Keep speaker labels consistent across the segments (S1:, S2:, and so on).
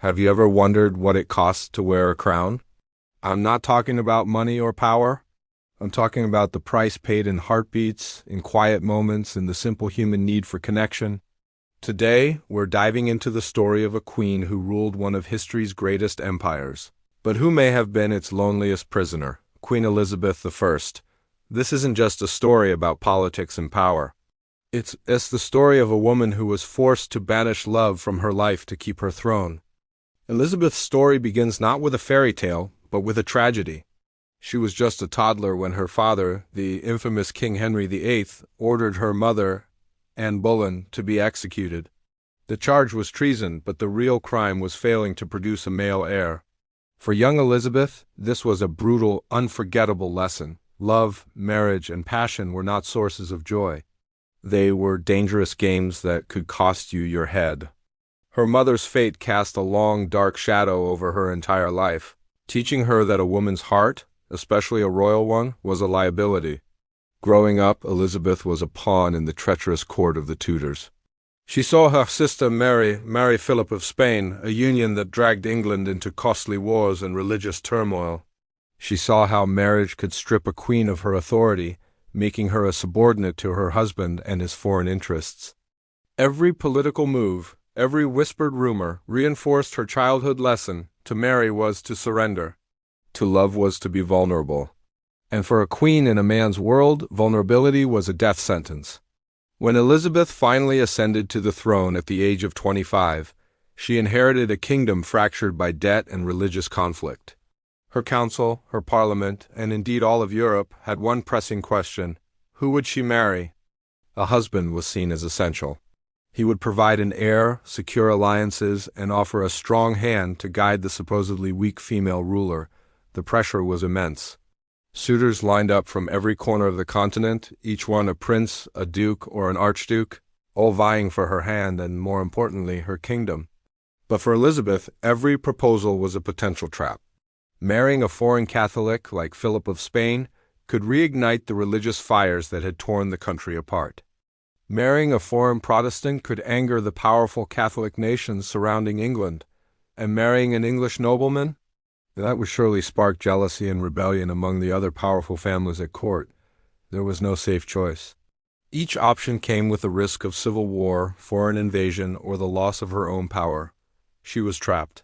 S1: Have you ever wondered what it costs to wear a crown? I'm not talking about money or power. I'm talking about the price paid in heartbeats, in quiet moments, in the simple human need for connection. Today, we're diving into the story of a queen who ruled one of history's greatest empires, but who may have been its loneliest prisoner, Queen Elizabeth I. This isn't just a story about politics and power. It's the story of a woman who was forced to banish love from her life to keep her throne. Elizabeth's story begins not with a fairy tale, but with a tragedy. She was just a toddler when her father, the infamous King Henry VIII, ordered her mother, Anne Boleyn, to be executed. The charge was treason, but the real crime was failing to produce a male heir. For young Elizabeth, this was a brutal, unforgettable lesson. Love, marriage, and passion were not sources of joy. They were dangerous games that could cost you your head. Her mother's fate cast a long, dark shadow over her entire life, teaching her that a woman's heart, especially a royal one, was a liability. Growing up, Elizabeth was a pawn in the treacherous court of the Tudors. She saw her sister marry Philip of Spain, a union that dragged England into costly wars and religious turmoil. She saw how marriage could strip a queen of her authority, making her a subordinate to her husband and his foreign interests. Every political move, every whispered rumor reinforced her childhood lesson: to marry was to surrender. To love was to be vulnerable. And for a queen in a man's world, vulnerability was a death sentence. When Elizabeth finally ascended to the throne at the age of 25, she inherited a kingdom fractured by debt and religious conflict. Her council, her parliament, and indeed all of Europe had one pressing question: who would she marry? A husband was seen as essential. He would provide an heir, secure alliances, and offer a strong hand to guide the supposedly weak female ruler. The pressure was immense. Suitors lined up from every corner of the continent, each one a prince, a duke, or an archduke, all vying for her hand and, more importantly, her kingdom. But for Elizabeth, every proposal was a potential trap. Marrying a foreign Catholic like Philip of Spain could reignite the religious fires that had torn the country apart. Marrying a foreign Protestant could anger the powerful Catholic nations surrounding England, and marrying an English nobleman? That would surely spark jealousy and rebellion among the other powerful families at court. There was no safe choice. Each option came with the risk of civil war, foreign invasion, or the loss of her own power. She was trapped.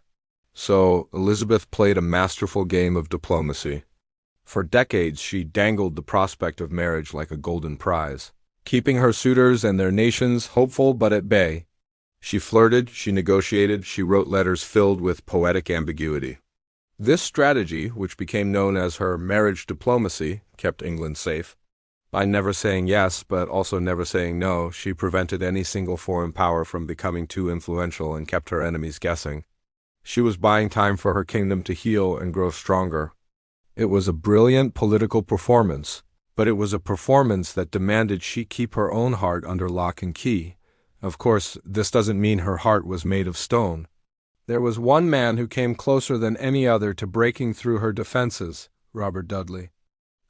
S1: So Elizabeth played a masterful game of diplomacy. For decades, she dangled the prospect of marriage like a golden prize, keeping her suitors and their nations hopeful but at bay. She flirted, she negotiated, she wrote letters filled with poetic ambiguity. This strategy, which became known as her marriage diplomacy, kept England safe. By never saying yes, but also never saying no, she prevented any single foreign power from becoming too influential and kept her enemies guessing. She was buying time for her kingdom to heal and grow stronger. It was a brilliant political performance, but it was a performance that demanded she keep her own heart under lock and key. Of course, this doesn't mean her heart was made of stone. There was one man who came closer than any other to breaking through her defenses: Robert Dudley.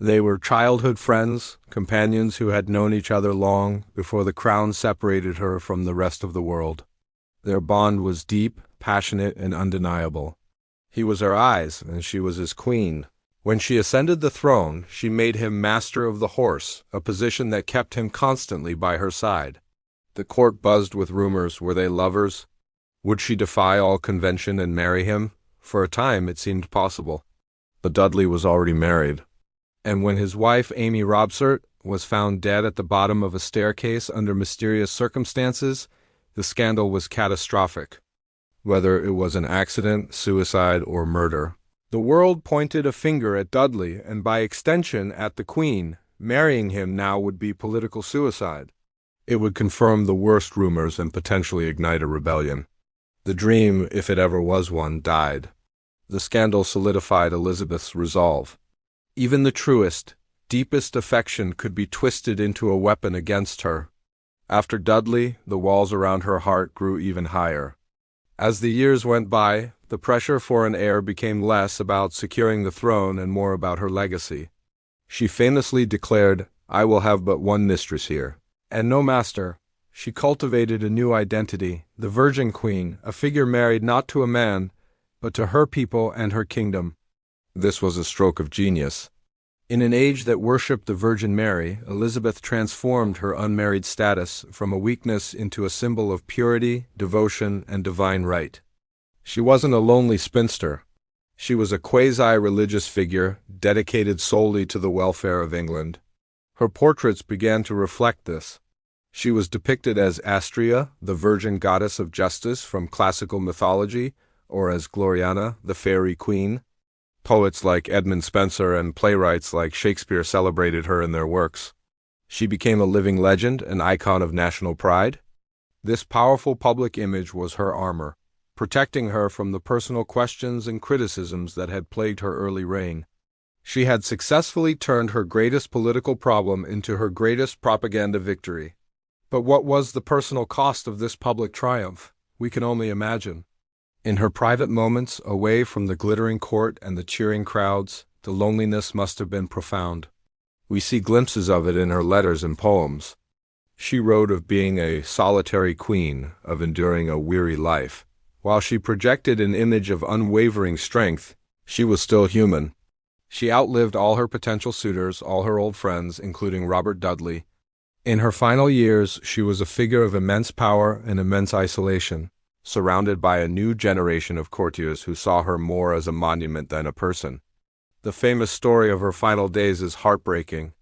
S1: They were childhood friends, companions who had known each other long before the crown separated her from the rest of the world. Their bond was deep, passionate, and undeniable. He was her eyes, and she was his queen. When she ascended the throne, she made him master of the horse, a position that kept him constantly by her side. The court buzzed with rumors. Were they lovers? Would she defy all convention and marry him? For a time, it seemed possible. But Dudley was already married. And when his wife, Amy Robsart, was found dead at the bottom of a staircase under mysterious circumstances, the scandal was catastrophic. Whether it was an accident, suicide, or murder, the world pointed a finger at Dudley, and by extension at the Queen. Marrying him now would be political suicide. It would confirm the worst rumors and potentially ignite a rebellion. The dream, if it ever was one, died. The scandal solidified Elizabeth's resolve. Even the truest, deepest affection could be twisted into a weapon against her. After Dudley, the walls around her heart grew even higher. As the years went by, the pressure for an heir became less about securing the throne and more about her legacy. She famously declared, "I will have but one mistress here, and no master." She cultivated a new identity, the Virgin Queen, a figure married not to a man, but to her people and her kingdom. This was a stroke of genius. In an age that worshipped the Virgin Mary, Elizabeth transformed her unmarried status from a weakness into a symbol of purity, devotion, and divine right. She wasn't a lonely spinster. She was a quasi-religious figure dedicated solely to the welfare of England. Her portraits began to reflect this. She was depicted as Astrea, the virgin goddess of justice from classical mythology, or as Gloriana, the fairy queen. Poets like Edmund Spenser and playwrights like Shakespeare celebrated her in their works. She became a living legend, an icon of national pride. This powerful public image was her armor, protecting her from the personal questions and criticisms that had plagued her early reign. She had successfully turned her greatest political problem into her greatest propaganda victory. But what was the personal cost of this public triumph? We can only imagine. In her private moments, away from the glittering court and the cheering crowds, the loneliness must have been profound. We see glimpses of it in her letters and poems. She wrote of being a solitary queen, of enduring a weary life. While she projected an image of unwavering strength, she was still human. She outlived all her potential suitors, all her old friends, including Robert Dudley. In her final years, she was a figure of immense power and immense isolation, surrounded by a new generation of courtiers who saw her more as a monument than a person. The famous story of her final days is heartbreaking.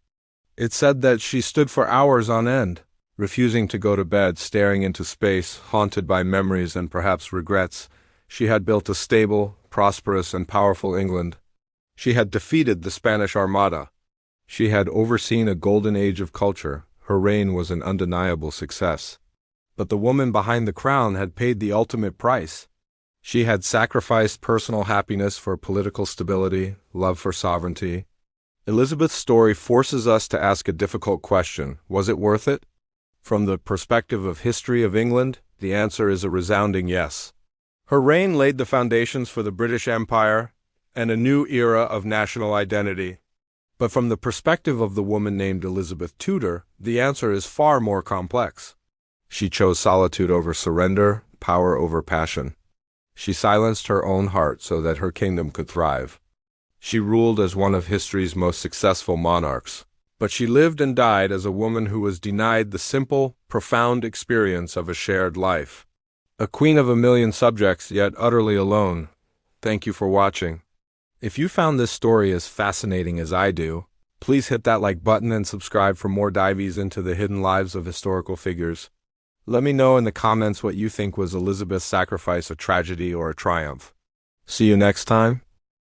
S1: It's said that she stood for hours on end, refusing to go to bed, staring into space, haunted by memories and perhaps regrets. She had built a stable, prosperous, and powerful England. She had defeated the Spanish Armada. She had overseen a golden age of culture. Her reign was an undeniable success. But the woman behind the crown had paid the ultimate price. She had sacrificed personal happiness for political stability, love for sovereignty. Elizabeth's story forces us to ask a difficult question. Was it worth it? From the perspective of history of England, the answer is a resounding yes. Her reign laid the foundations for the British Empire and a new era of national identity. But from the perspective of the woman named Elizabeth Tudor, the answer is far more complex. She chose solitude over surrender, power over passion. She silenced her own heart so that her kingdom could thrive. She ruled as one of history's most successful monarchs. But she lived and died as a woman who was denied the simple, profound experience of a shared life. A queen of a million subjects, yet utterly alone. Thank you for watching. If you found this story as fascinating as I do, please hit that like button and subscribe for more dives into the hidden lives of historical figures. Let me know in the comments what you think was Elizabeth's sacrifice a tragedy or a triumph. See you next time.